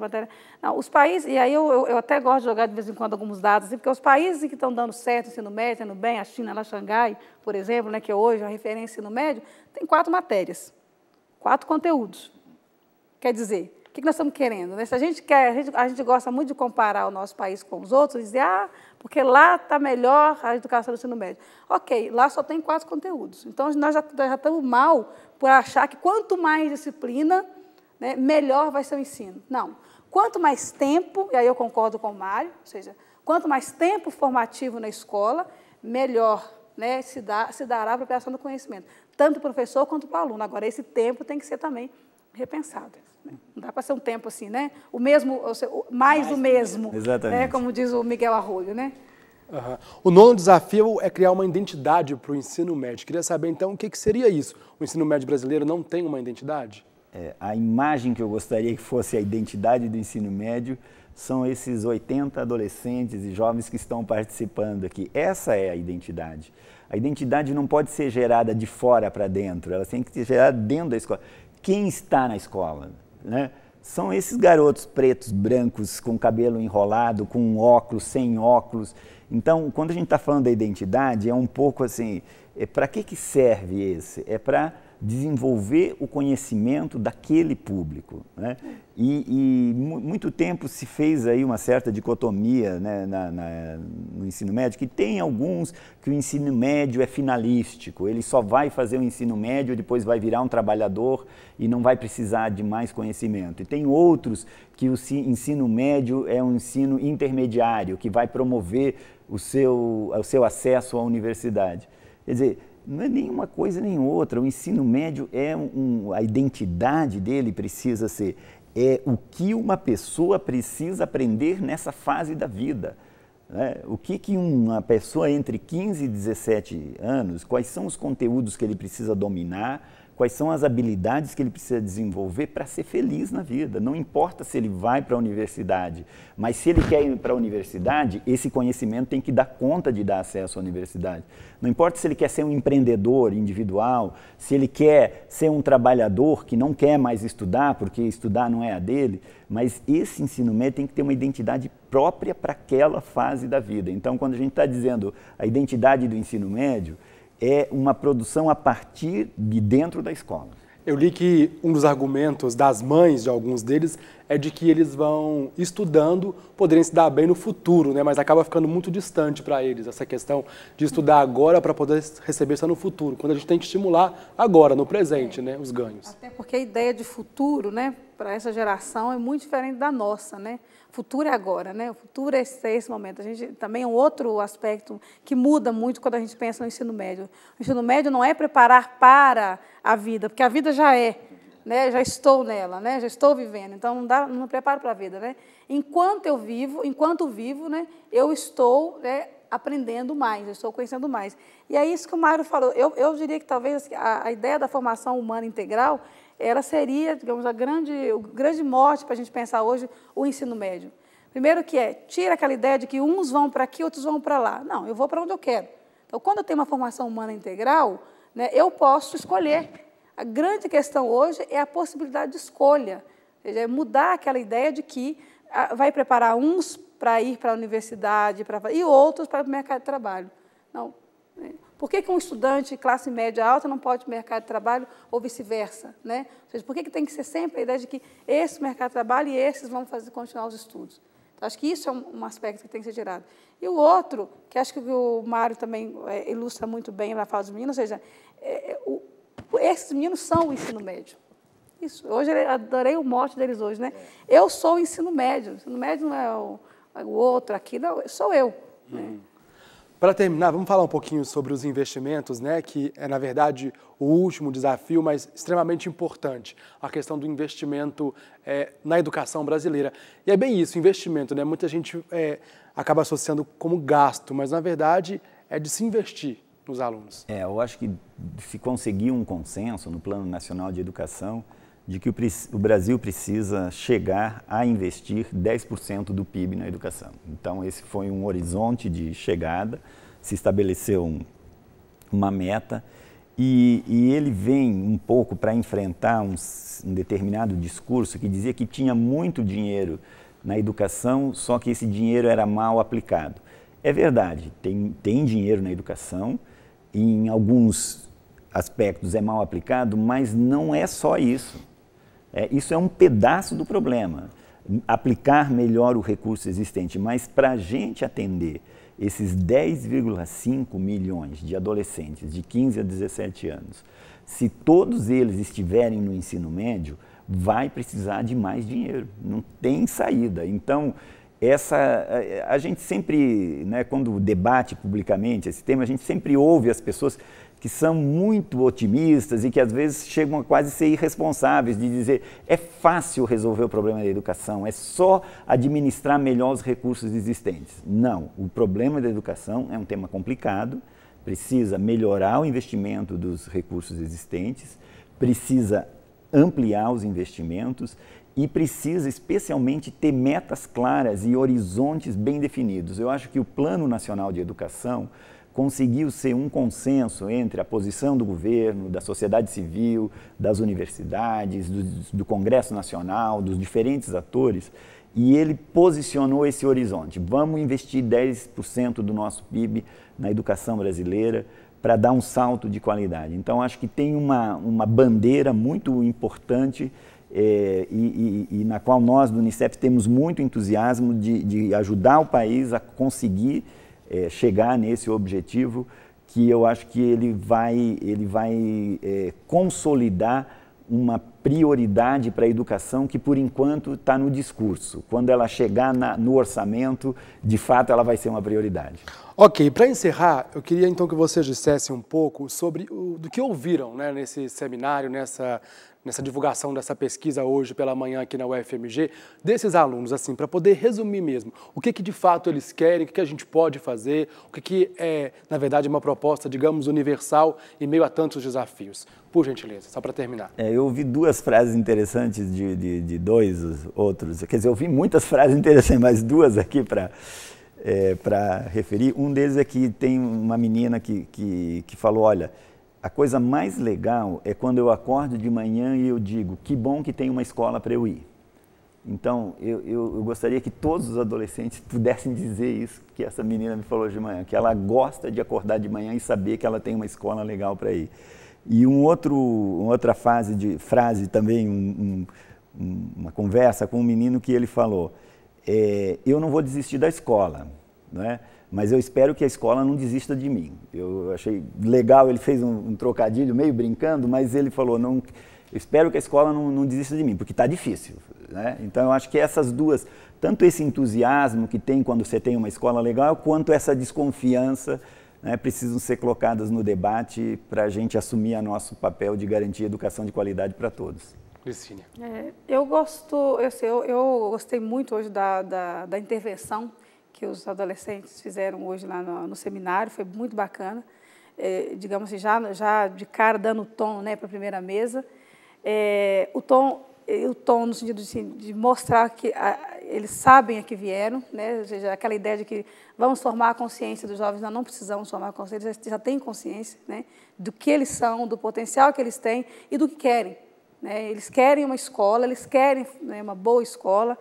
Não, os países, e aí eu até gosto de jogar de vez em quando alguns dados, assim, porque os países que estão dando certo, ensino médio, indo bem, a China, lá, Xangai, por exemplo, né, que hoje é a referência em ensino médio, tem 4 matérias, 4 conteúdos. Quer dizer, o que nós estamos querendo? Né? Se a gente gosta muito de comparar o nosso país com os outros, dizer, porque lá está melhor a educação do ensino médio. Ok, lá só tem 4 conteúdos. Então, nós já estamos mal por achar que quanto mais disciplina, né, melhor vai ser o ensino. Não. Quanto mais tempo, e aí eu concordo com o Mário, ou seja, quanto mais tempo formativo na escola, melhor, né, se dará a apropriação do conhecimento, tanto para o professor quanto para o aluno. Agora, esse tempo tem que ser também repensado. Né? Não dá para ser um tempo assim, né? O mesmo, ou seja, mais do mesmo. Exatamente. Né? Como diz o Miguel Arroio, né? Uhum. O 9º desafio é criar uma identidade para o ensino médio. Queria saber, então, o que seria isso? O ensino médio brasileiro não tem uma identidade? A imagem que eu gostaria que fosse a identidade do ensino médio são esses 80 adolescentes e jovens que estão participando aqui. Essa é a identidade. A identidade não pode ser gerada de fora para dentro, ela tem que ser gerada dentro da escola. Quem está na escola, né? São esses garotos pretos, brancos, com cabelo enrolado, com óculos, sem óculos. Então, quando a gente está falando da identidade, é um pouco assim, para que serve esse? É para desenvolver o conhecimento daquele público, né? E muito tempo se fez aí uma certa dicotomia, né, no ensino médio, que tem alguns que o ensino médio é finalístico, ele só vai fazer o ensino médio, depois vai virar um trabalhador e não vai precisar de mais conhecimento. E tem outros que o ensino médio é um ensino intermediário, que vai promover o seu acesso à universidade. Quer dizer, não é nenhuma coisa nem outra. O ensino médio a identidade dele precisa ser o que uma pessoa precisa aprender nessa fase da vida. Né? O que uma pessoa entre 15 e 17 anos, quais são os conteúdos que ele precisa dominar, quais são as habilidades que ele precisa desenvolver para ser feliz na vida. Não importa se ele vai para a universidade, mas se ele quer ir para a universidade, esse conhecimento tem que dar conta de dar acesso à universidade. Não importa se ele quer ser um empreendedor individual, se ele quer ser um trabalhador que não quer mais estudar, porque estudar não é a dele, mas esse ensino médio tem que ter uma identidade própria para aquela fase da vida. Então, quando a gente está dizendo a identidade do ensino médio, é uma produção a partir de dentro da escola. Eu li que um dos argumentos das mães de alguns deles é de que eles vão estudando, poderem se dar bem no futuro, né? Mas acaba ficando muito distante para eles essa questão de estudar agora para poder receber isso no futuro, quando a gente tem que estimular agora, no presente, né, os ganhos. Até porque a ideia de futuro, né, para essa geração é muito diferente da nossa, né? Futuro é agora, né? O futuro é esse momento. A gente também é um outro aspecto que muda muito quando a gente pensa no ensino médio. O ensino médio não é preparar para a vida, porque a vida já é, né? Já estou nela, né? Já estou vivendo. Então não preparo para a vida, né? Enquanto vivo, né? Eu estou, né, aprendendo mais, eu estou conhecendo mais. E é isso que o Mário falou. Eu diria que talvez a ideia da formação humana integral, ela seria, digamos, o grande mote para a gente pensar hoje o ensino médio. Primeiro tira aquela ideia de que uns vão para aqui, outros vão para lá. Não, eu vou para onde eu quero. Então, quando eu tenho uma formação humana integral, né, eu posso escolher. A grande questão hoje é a possibilidade de escolha. Ou seja, é mudar aquela ideia de que vai preparar uns para ir para a universidade e outros para o mercado de trabalho. Não. Por que um estudante de classe média alta não pode ir para o mercado de trabalho ou vice-versa? Né? Ou seja, por que tem que ser sempre a ideia de que esse mercado de trabalho e esses vão continuar os estudos? Então, acho que isso é um aspecto que tem que ser gerado. E o outro, que acho que o Mário também ilustra muito bem na fala dos meninos, ou seja, esses meninos são o ensino médio. Isso. Hoje, eu adorei o mote deles hoje, né? Eu sou o ensino médio. O ensino médio não é o outro aqui, não, sou eu. Né? Para terminar, vamos falar um pouquinho sobre os investimentos, né, que é, na verdade, o último desafio, mas extremamente importante, a questão do investimento na educação brasileira. E é bem isso, investimento, né? Muita gente acaba associando como gasto, mas, na verdade, é de se investir nos alunos. Eu acho que se conseguir um consenso no Plano Nacional de Educação de que o Brasil precisa chegar a investir 10% do PIB na educação. Então, esse foi um horizonte de chegada, se estabeleceu uma meta E ele vem um pouco para enfrentar um determinado discurso que dizia que tinha muito dinheiro na educação, só que esse dinheiro era mal aplicado. É verdade, tem dinheiro na educação, e em alguns aspectos é mal aplicado, mas não é só isso. Isso é um pedaço do problema, aplicar melhor o recurso existente, mas para a gente atender esses 10,5 milhões de adolescentes de 15 a 17 anos, se todos eles estiverem no ensino médio, vai precisar de mais dinheiro, não tem saída. Então, a gente sempre, né, quando debate publicamente esse tema, a gente sempre ouve as pessoas que são muito otimistas e que às vezes chegam a quase ser irresponsáveis de dizer é fácil resolver o problema da educação, é só administrar melhor os recursos existentes. Não, o problema da educação é um tema complicado, precisa melhorar o investimento dos recursos existentes, precisa ampliar os investimentos e precisa especialmente ter metas claras e horizontes bem definidos. Eu acho que o Plano Nacional de Educação conseguiu ser um consenso entre a posição do governo, da sociedade civil, das universidades, do Congresso Nacional, dos diferentes atores, e ele posicionou esse horizonte. Vamos investir 10% do nosso PIB na educação brasileira para dar um salto de qualidade. Então, acho que tem uma bandeira muito importante e na qual nós, do Unicef, temos muito entusiasmo de ajudar o país a conseguir chegar nesse objetivo, que eu acho que ele vai consolidar uma prioridade para a educação que, por enquanto, está no discurso. Quando ela chegar no orçamento, de fato, ela vai ser uma prioridade. Ok, para encerrar, eu queria então que vocês dissessem um pouco sobre do que ouviram, né, nesse seminário, nessa divulgação dessa pesquisa hoje pela manhã aqui na UFMG, desses alunos, assim, para poder resumir mesmo, o que de fato eles querem, o que a gente pode fazer, o que é, na verdade, uma proposta, digamos, universal em meio a tantos desafios. Por gentileza, só para terminar. Eu ouvi duas frases interessantes de dois outros, quer dizer, eu ouvi muitas frases interessantes, mas duas aqui para referir. Um deles é que tem uma menina que falou, olha, a coisa mais legal é quando eu acordo de manhã e eu digo, que bom que tem uma escola para eu ir. Então, eu gostaria que todos os adolescentes pudessem dizer isso que essa menina me falou de manhã, que ela gosta de acordar de manhã e saber que ela tem uma escola legal para ir. E uma outra frase também, uma conversa com um menino que ele falou, eu não vou desistir da escola, não é? Mas eu espero que a escola não desista de mim. Eu achei legal, ele fez um trocadilho meio brincando, mas ele falou, eu espero que a escola não desista de mim, porque está difícil, né? Então eu acho que essas duas, tanto esse entusiasmo que tem quando você tem uma escola legal, quanto essa desconfiança, né, precisam ser colocadas no debate para a gente assumir nosso papel de garantir educação de qualidade para todos. Licínia. Eu gostei muito hoje da intervenção que os adolescentes fizeram hoje lá no seminário, foi muito bacana, digamos assim, já de cara dando o tom, né, para a primeira mesa, o tom no sentido de mostrar que eles sabem a que vieram, né, ou seja, aquela ideia de que vamos formar a consciência dos jovens, nós não precisamos formar a consciência, eles já têm consciência, né, do que eles são, do potencial que eles têm e do que querem. Né, eles querem uma escola, eles querem, né, uma boa escola,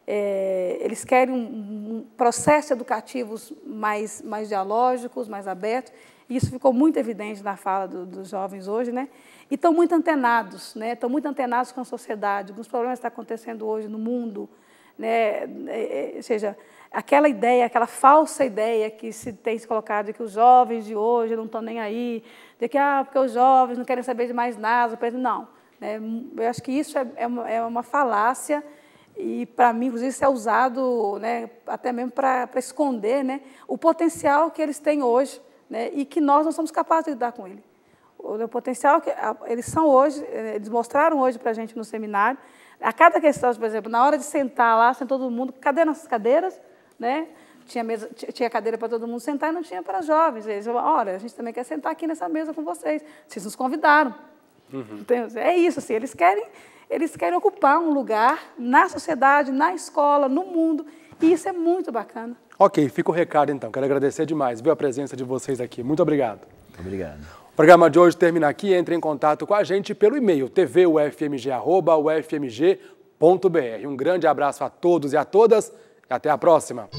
eles querem um processo educativos mais dialógicos, mais abertos, e isso ficou muito evidente na fala dos jovens hoje, né? E estão muito antenados, né? Estão muito antenados com a sociedade, com os problemas que estão acontecendo hoje no mundo, né? Ou seja, aquela ideia, aquela falsa ideia que se tem se colocado de que os jovens de hoje não estão nem aí, de que porque os jovens não querem saber de mais nada, não. Né? Eu acho que isso é uma falácia. E, para mim, inclusive, isso é usado, né, até mesmo para esconder, né, o potencial que eles têm hoje, né, e que nós não somos capazes de lidar com ele. O potencial que eles são hoje, eles mostraram hoje para a gente no seminário. A cada questão, por exemplo, na hora de sentar lá, sentou todo mundo, cadê nossas cadeiras? Né? Tinha cadeira para todo mundo sentar e não tinha para jovens. Eles falaram, olha, a gente também quer sentar aqui nessa mesa com vocês. Vocês nos convidaram. Então, é isso, assim, eles querem ocupar um lugar na sociedade, na escola, no mundo, e isso é muito bacana. Ok, fica o recado então. Quero agradecer demais, viu, a presença de vocês aqui. Muito obrigado. Obrigado. O programa de hoje termina aqui. Entre em contato com a gente pelo e-mail tvufmg@ufmg.br. Um grande abraço a todos e a todas e até a próxima.